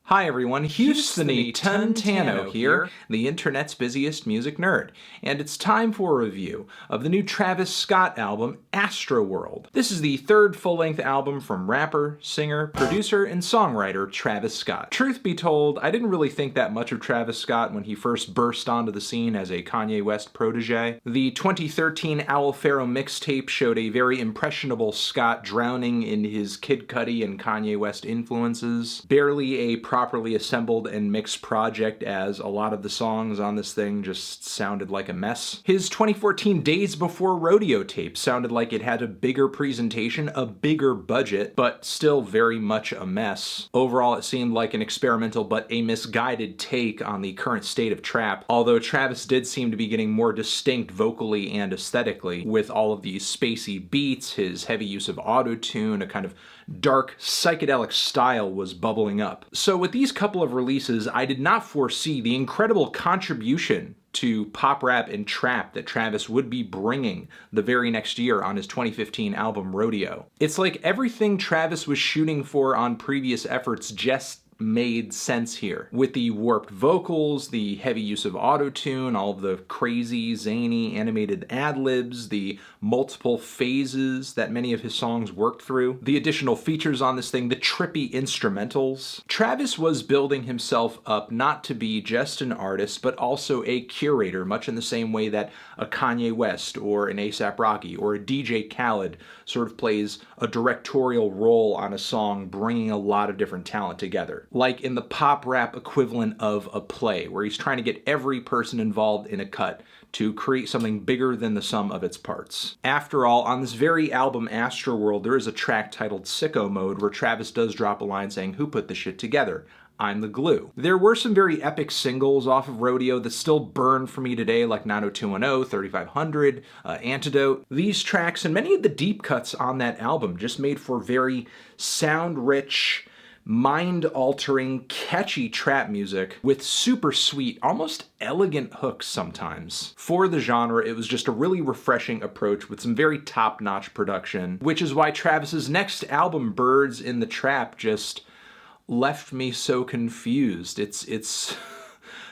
Hi everyone, Houstony Tuntano here, the internet's busiest music nerd, and it's time for a review of the new Travis Scott album, Astroworld. This is the third full-length album from rapper, singer, producer, and songwriter Travis Scott. Truth be told, I didn't really think that much of Travis Scott when he first burst onto the scene as a Kanye West protege. The 2013 Owl Pharaoh mixtape showed a very impressionable Scott drowning in his Kid Cudi and Kanye West influences. Barely a properly assembled and mixed project, as a lot of the songs on this thing just sounded like a mess. His 2014 Days Before Rodeo tape sounded like it had a bigger presentation, a bigger budget, but still very much a mess. Overall, it seemed like an experimental but a misguided take on the current state of trap, although Travis did seem to be getting more distinct vocally and aesthetically, with all of these spacey beats, his heavy use of auto-tune, a kind of dark psychedelic style was bubbling up. So with these couple of releases, I did not foresee the incredible contribution to pop rap and trap that Travis would be bringing the very next year on his 2015 album Rodeo. It's like everything Travis was shooting for on previous efforts just made sense here. With the warped vocals, the heavy use of auto-tune, all of the crazy, zany, animated ad-libs, the multiple phases that many of his songs worked through, the additional features on this thing, the trippy instrumentals. Travis was building himself up not to be just an artist, but also a curator, much in the same way that a Kanye West or an A$AP Rocky or a DJ Khaled sort of plays a directorial role on a song, bringing a lot of different talent together. Like in the pop rap equivalent of a play, where he's trying to get every person involved in a cut to create something bigger than the sum of its parts. After all, on this very album, Astroworld, there is a track titled Sicko Mode where Travis does drop a line saying, "Who put this shit together? I'm the glue." There were some very epic singles off of Rodeo that still burn for me today, like 90210, 3500, Antidote. These tracks and many of the deep cuts on that album just made for very sound-rich, mind-altering, catchy trap music with super sweet, almost elegant hooks sometimes. For the genre, it was just a really refreshing approach with some very top-notch production, which is why Travis's next album, Birds in the Trap, just left me so confused. It's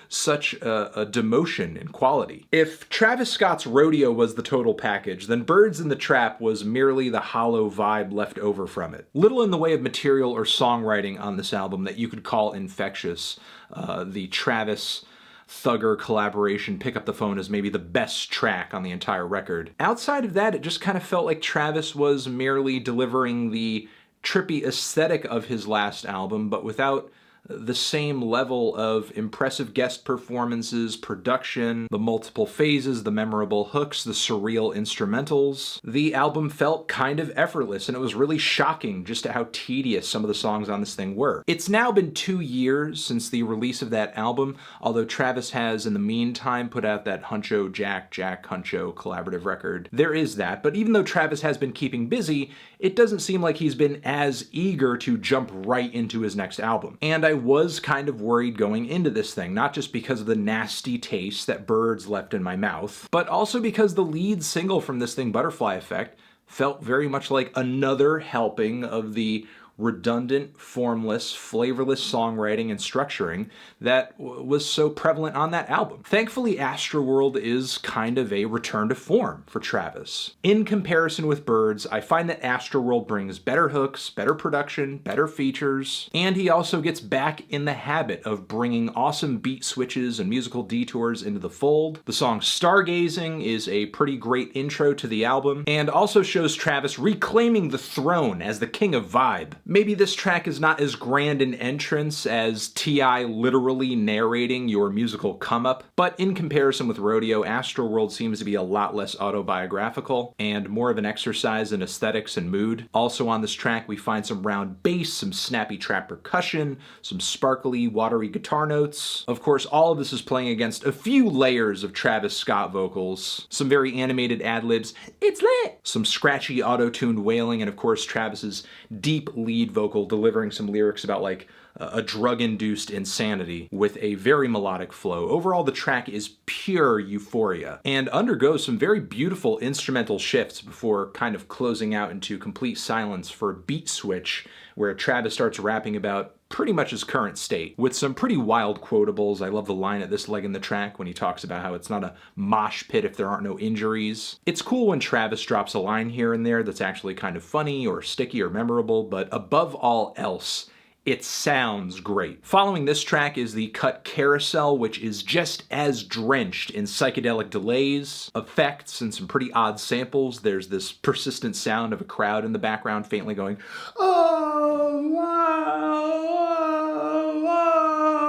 such a demotion in quality. If Travis Scott's Rodeo was the total package, then Birds in the Trap was merely the hollow vibe left over from it. Little in the way of material or songwriting on this album that you could call infectious. The Travis Thugger collaboration, Pick Up the Phone, is maybe the best track on the entire record. Outside of that, it just kind of felt like Travis was merely delivering the trippy aesthetic of his last album, but without the same level of impressive guest performances, production, the multiple phases, the memorable hooks, the surreal instrumentals. The album felt kind of effortless, and it was really shocking just at how tedious some of the songs on this thing were. It's now been 2 years since the release of that album, although Travis has in the meantime put out that Huncho Jack Huncho collaborative record. There is that, but even though Travis has been keeping busy, it doesn't seem like he's been as eager to jump right into his next album. And I was kind of worried going into this thing, not just because of the nasty taste that Birds left in my mouth, but also because the lead single from this thing, Butterfly Effect, felt very much like another helping of the redundant, formless, flavorless songwriting and structuring that was so prevalent on that album. Thankfully, Astroworld is kind of a return to form for Travis. In comparison with Birds, I find that Astroworld brings better hooks, better production, better features, and he also gets back in the habit of bringing awesome beat switches and musical detours into the fold. The song Stargazing is a pretty great intro to the album, and also shows Travis reclaiming the throne as the king of vibe. Maybe this track is not as grand an entrance as T.I. literally narrating your musical come-up, but in comparison with Rodeo, Astroworld seems to be a lot less autobiographical and more of an exercise in aesthetics and mood. Also on this track, we find some round bass, some snappy trap percussion, some sparkly, watery guitar notes. Of course, all of this is playing against a few layers of Travis Scott vocals, some very animated ad-libs, "It's lit!", some scratchy auto-tuned wailing, and of course Travis's deep lead vocal delivering some lyrics about like a drug-induced insanity with a very melodic flow. Overall, the track is pure euphoria and undergoes some very beautiful instrumental shifts before kind of closing out into complete silence for a beat switch where Travis starts rapping about pretty much his current state, with some pretty wild quotables. I love the line at this leg in the track when he talks about how it's not a mosh pit if there aren't no injuries. It's cool when Travis drops a line here and there that's actually kind of funny or sticky or memorable, but above all else, it sounds great. Following this track is the cut Carousel, which is just as drenched in psychedelic delays, effects, and some pretty odd samples. There's this persistent sound of a crowd in the background faintly going, "Oh, wow."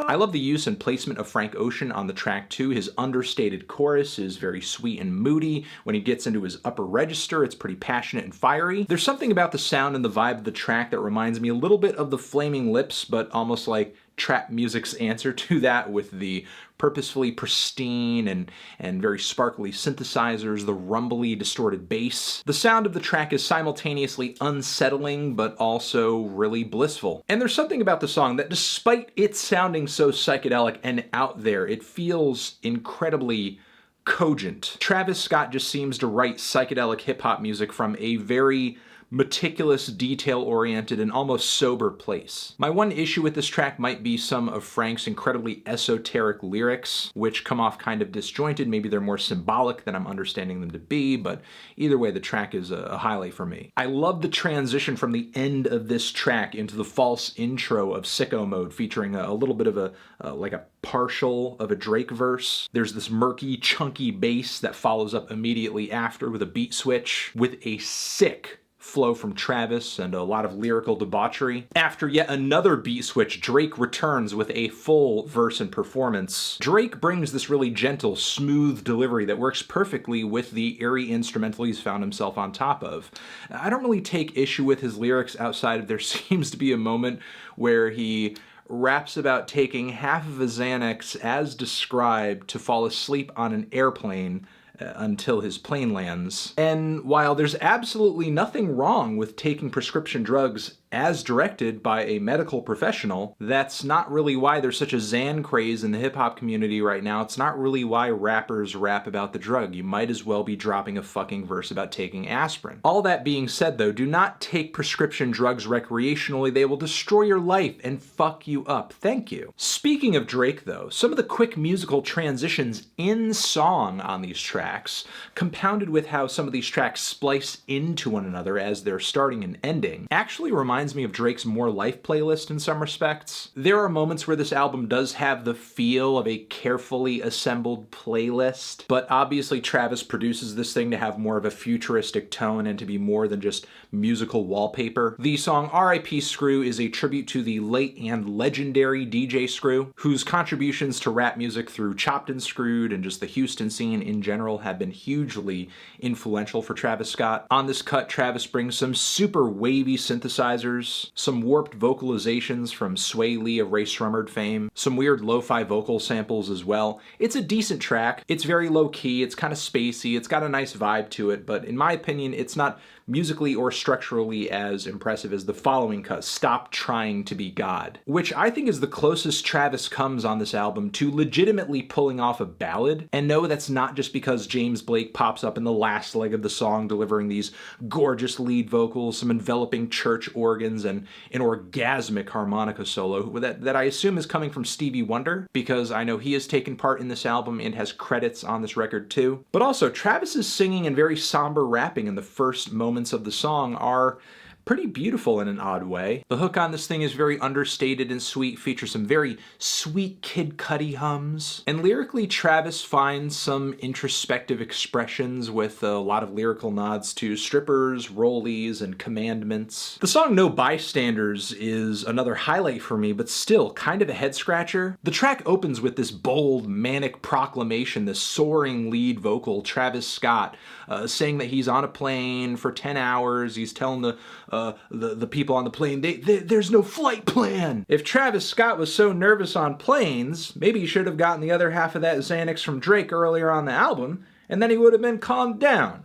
I love the use and placement of Frank Ocean on the track too. His understated chorus is very sweet and moody. When he gets into his upper register, it's pretty passionate and fiery. There's something about the sound and the vibe of the track that reminds me a little bit of the Flaming Lips, but almost like trap music's answer to that, with the purposefully pristine and very sparkly synthesizers, the rumbly, distorted bass. The sound of the track is simultaneously unsettling, but also really blissful. And there's something about the song that, despite it sounding so psychedelic and out there, it feels incredibly cogent. Travis Scott just seems to write psychedelic hip-hop music from a very meticulous, detail-oriented, and almost sober place. My one issue with this track might be some of Frank's incredibly esoteric lyrics, which come off kind of disjointed. Maybe they're more symbolic than I'm understanding them to be, but either way, the track is a highlight for me. I love the transition from the end of this track into the false intro of Sicko Mode, featuring a little bit of like a partial of a Drake verse. There's this murky, chunky bass that follows up immediately after with a beat switch, with a sick flow from Travis and a lot of lyrical debauchery. After yet another beat switch, Drake returns with a full verse and performance. Drake brings this really gentle, smooth delivery that works perfectly with the eerie instrumental he's found himself on top of. I don't really take issue with his lyrics outside of there seems to be a moment where he raps about taking half of a Xanax as described to fall asleep on an airplane until his plane lands. And while there's absolutely nothing wrong with taking prescription drugs as directed by a medical professional, that's not really why there's such a Xan craze in the hip-hop community right now. It's not really why rappers rap about the drug. You might as well be dropping a fucking verse about taking aspirin. All that being said though, do not take prescription drugs recreationally. They will destroy your life and fuck you up. Thank you. Speaking of Drake though, some of the quick musical transitions in song on these tracks, compounded with how some of these tracks splice into one another as they're starting and ending, actually reminds me of Drake's More Life playlist in some respects. There are moments where this album does have the feel of a carefully assembled playlist, but obviously Travis produces this thing to have more of a futuristic tone and to be more than just musical wallpaper. The song R.I.P. Screw is a tribute to the late and legendary DJ Screw, whose contributions to rap music through Chopped and Screwed and just the Houston scene in general have been hugely influential for Travis Scott. On this cut, Travis brings some super wavy synthesizers, some warped vocalizations from Sway Lee of Ray Shremmerd fame, some weird lo-fi vocal samples as well. It's a decent track. It's very low-key, it's kind of spacey, it's got a nice vibe to it, but in my opinion, it's not musically or structurally as impressive as the following cut, Stop Trying to Be God, which I think is the closest Travis comes on this album to legitimately pulling off a ballad. And no, that's not just because James Blake pops up in the last leg of the song delivering these gorgeous lead vocals, some enveloping church organs, and an orgasmic harmonica solo that I assume is coming from Stevie Wonder, because I know he has taken part in this album and has credits on this record too. But also, Travis's singing and very somber rapping in the first moments of the song are pretty beautiful in an odd way. The hook on this thing is very understated and sweet, features some very sweet Kid Cudi hums. And lyrically, Travis finds some introspective expressions with a lot of lyrical nods to strippers, rollies, and commandments. The song No Bystanders is another highlight for me, but still kind of a head scratcher. The track opens with this bold, manic proclamation, this soaring lead vocal, Travis Scott, saying that he's on a plane for 10 hours. He's telling the people on the plane, there's no flight plan. If Travis Scott was so nervous on planes, maybe he should have gotten the other half of that Xanax from Drake earlier on the album, and then he would have been calmed down.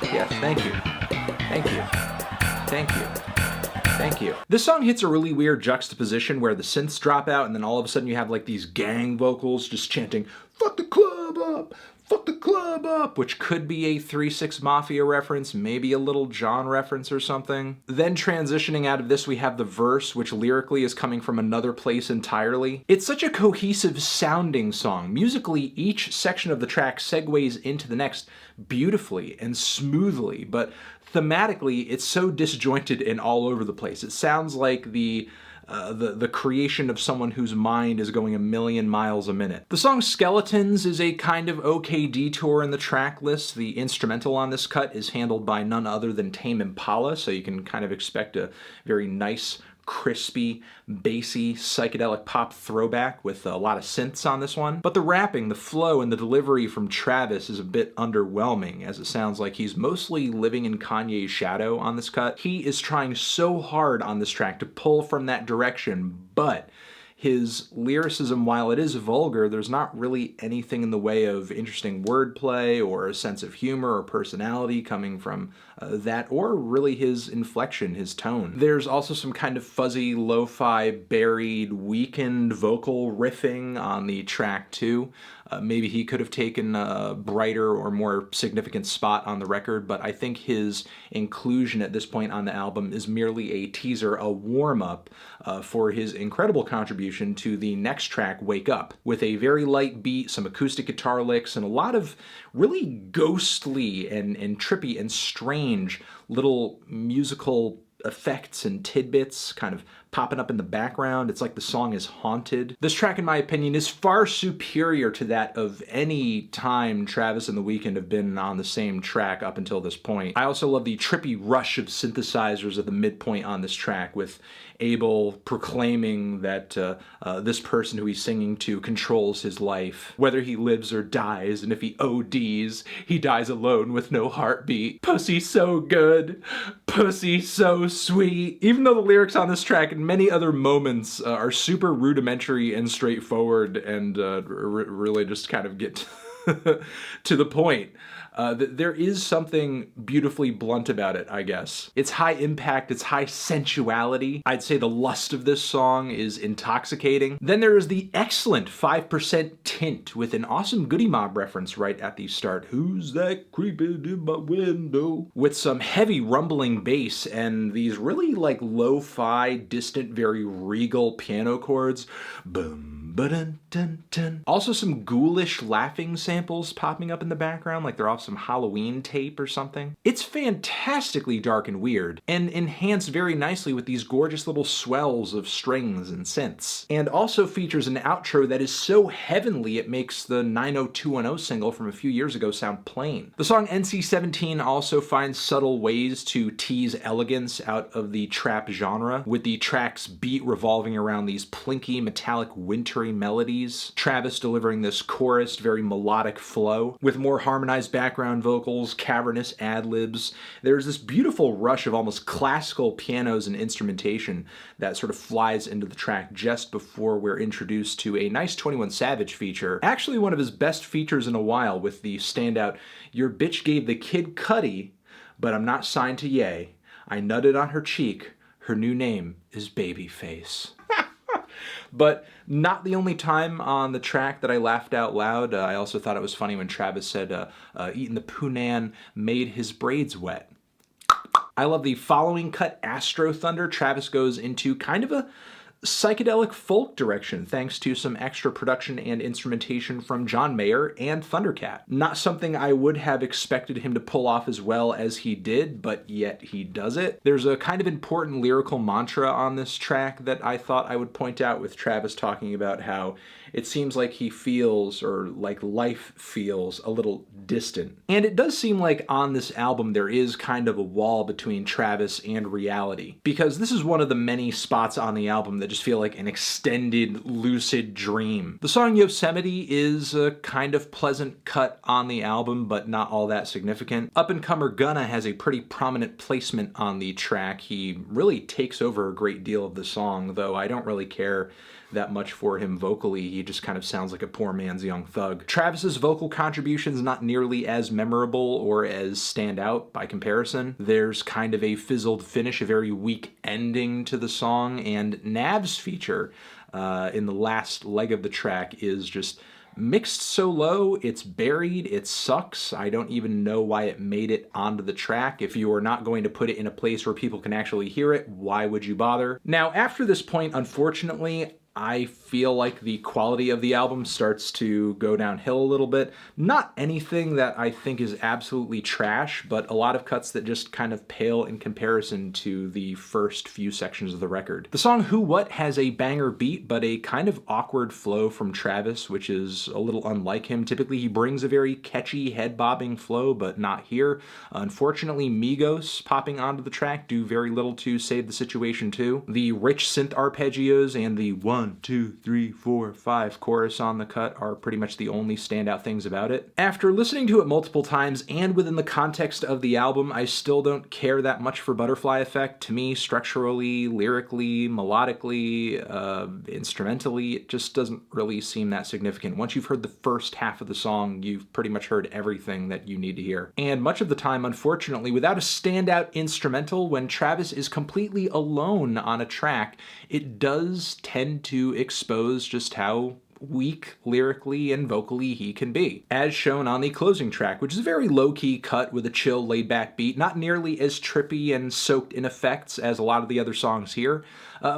Yes, thank you. Thank you. Thank you. Thank you. This song hits a really weird juxtaposition where the synths drop out and then all of a sudden you have like these gang vocals just chanting, "Fuck the club up! Fuck the club up," which could be a 3-6 Mafia reference, maybe a Little John reference or something. Then transitioning out of this, we have the verse, which lyrically is coming from another place entirely. It's such a cohesive sounding song. Musically, each section of the track segues into the next beautifully and smoothly, but thematically, it's so disjointed and all over the place. It sounds like the creation of someone whose mind is going a million miles a minute. The song Skeletons is a kind of okay detour in the track list. The instrumental on this cut is handled by none other than Tame Impala, so you can kind of expect a very nice, crispy, bassy, psychedelic pop throwback with a lot of synths on this one. But the rapping, the flow, and the delivery from Travis is a bit underwhelming, as it sounds like he's mostly living in Kanye's shadow on this cut. He is trying so hard on this track to pull from that direction, but his lyricism, while it is vulgar, there's not really anything in the way of interesting wordplay or a sense of humor or personality coming from that, or really his inflection, his tone. There's also some kind of fuzzy, lo-fi, buried, weakened vocal riffing on the track too. Maybe he could have taken a brighter or more significant spot on the record, but I think his inclusion at this point on the album is merely a teaser, a warm-up for his incredible contribution to the next track, Wake Up, with a very light beat, some acoustic guitar licks, and a lot of really ghostly and trippy and strange little musical effects and tidbits kind of popping up in the background. It's like the song is haunted. This track, in my opinion, is far superior to that of any time Travis and The Weeknd have been on the same track up until this point. I also love the trippy rush of synthesizers at the midpoint on this track, with Abel proclaiming that this person who he's singing to controls his life, whether he lives or dies, and if he ODs, he dies alone with no heartbeat. Pussy so good, pussy so sweet. Even though the lyrics on this track and many other moments are super rudimentary and straightforward and really just kind of get to the point, there is something beautifully blunt about it, I guess. It's high impact, it's high sensuality. I'd say the lust of this song is intoxicating. Then there is the excellent 5% Tint with an awesome Goody Mob reference right at the start. Who's that creeping in my window? With some heavy rumbling bass and these really like lo-fi, distant, very regal piano chords. Boom. Ba-dun-dun-dun. Also some ghoulish laughing samples popping up in the background like they're off some Halloween tape or something. It's fantastically dark and weird, and enhanced very nicely with these gorgeous little swells of strings and synths. And also features an outro that is so heavenly it makes the 90210 single from a few years ago sound plain. The song NC-17 also finds subtle ways to tease elegance out of the trap genre, with the track's beat revolving around these plinky, metallic, wintry melodies. Travis delivering this chorused, very melodic flow with more harmonized background vocals, cavernous ad-libs. There's this beautiful rush of almost classical pianos and instrumentation that sort of flies into the track just before we're introduced to a nice 21 Savage feature. Actually one of his best features in a while, with the standout, "Your bitch gave the kid Cudi, but I'm not signed to Ye. I nutted on her cheek. Her new name is Babyface." But not the only time on the track that I laughed out loud. I also thought it was funny when Travis said, eating the Poonan made his braids wet. I love the following cut, Astro Thunder. Travis goes into kind of a psychedelic folk direction thanks to some extra production and instrumentation from John Mayer and Thundercat. Not something I would have expected him to pull off as well as he did, but yet he does it. There's a kind of important lyrical mantra on this track that I thought I would point out, with Travis talking about how it seems like he feels, or like life feels, a little distant. And it does seem like on this album there is kind of a wall between Travis and reality, because this is one of the many spots on the album that that just feel like an extended, lucid dream. The song Yosemite is a kind of pleasant cut on the album, but not all that significant. Up-and-comer Gunna has a pretty prominent placement on the track. He really takes over a great deal of the song, though I don't really care that much for him vocally. He just kind of sounds like a poor man's Young Thug. Travis's vocal contribution's not nearly as memorable or as stand out by comparison. There's kind of a fizzled finish, a very weak ending to the song, and Nav's feature in the last leg of the track is just mixed so low, it's buried, it sucks. I don't even know why it made it onto the track. If you are not going to put it in a place where people can actually hear it, why would you bother? Now, after this point, unfortunately, I feel like the quality of the album starts to go downhill a little bit. Not anything that I think is absolutely trash, but a lot of cuts that just kind of pale in comparison to the first few sections of the record. The song Who What has a banger beat, but a kind of awkward flow from Travis, which is a little unlike him. Typically, he brings a very catchy, head-bobbing flow, but not here. Unfortunately, Migos popping onto the track do very little to save the situation too. The rich synth arpeggios and the 1, 2, 3, 4, 5 chorus on the cut are pretty much the only standout things about it. After listening to it multiple times and within the context of the album, I still don't care that much for Butterfly Effect. To me, structurally, lyrically, melodically, instrumentally, it just doesn't really seem that significant. Once you've heard the first half of the song, you've pretty much heard everything that you need to hear. And much of the time, unfortunately, without a standout instrumental, when Travis is completely alone on a track, it does tend to expose just how weak lyrically and vocally he can be, as shown on the closing track, which is a very low-key cut with a chill, laid-back beat, not nearly as trippy and soaked in effects as a lot of the other songs here,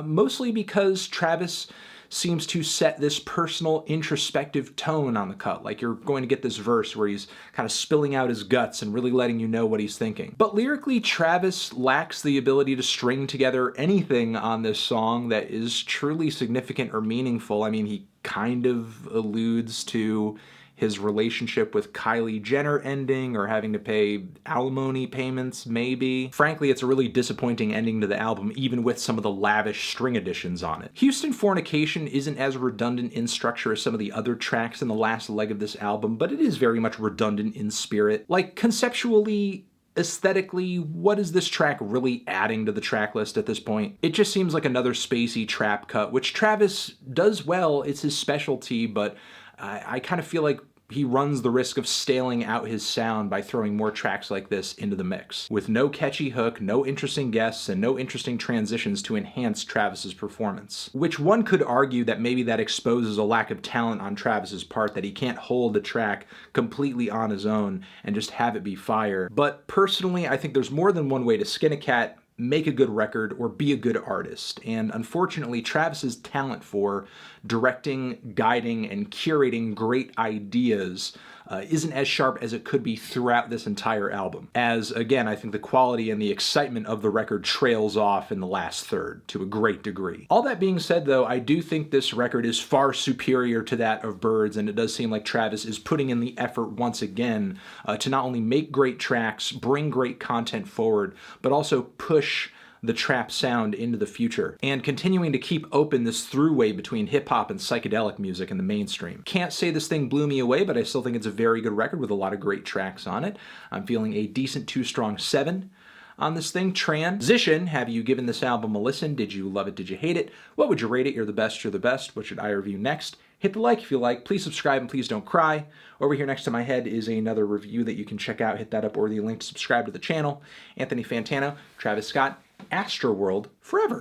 mostly because Travis seems to set this personal, introspective tone on the cut. Like you're going to get this verse where he's kind of spilling out his guts and really letting you know what he's thinking. But lyrically, Travis lacks the ability to string together anything on this song that is truly significant or meaningful. I mean, he kind of alludes to his relationship with Kylie Jenner ending or having to pay alimony payments, maybe. Frankly, it's a really disappointing ending to the album, even with some of the lavish string additions on it. Houston Fornication isn't as redundant in structure as some of the other tracks in the last leg of this album, but it is very much redundant in spirit. Like, conceptually, aesthetically, what is this track really adding to the track list at this point? It just seems like another spacey trap cut, which Travis does well, it's his specialty, but I kind of feel like he runs the risk of staling out his sound by throwing more tracks like this into the mix. With no catchy hook, no interesting guests, and no interesting transitions to enhance Travis's performance. Which one could argue that maybe that exposes a lack of talent on Travis's part, that he can't hold the track completely on his own and just have it be fire. But personally, I think there's more than one way to skin a cat, make a good record, or be a good artist. And unfortunately, Travis's talent for directing, guiding, and curating great ideas isn't as sharp as it could be throughout this entire album. As, again, I think the quality and the excitement of the record trails off in the last third to a great degree. All that being said, though, I do think this record is far superior to that of Birds, and it does seem like Travis is putting in the effort once again to not only make great tracks, bring great content forward, but also push the trap sound into the future, and continuing to keep open this throughway between hip-hop and psychedelic music in the mainstream. Can't say this thing blew me away, but I still think it's a very good record with a lot of great tracks on it. I'm feeling a decent 2-strong 7 on this thing. Transition, have you given this album a listen? Did you love it? Did you hate it? What would you rate it? You're the best, you're the best. What should I review next? Hit the like if you like. Please subscribe and please don't cry. Over here next to my head is another review that you can check out. Hit that up or the link to subscribe to the channel. Anthony Fantano, Travis Scott, Astroworld forever.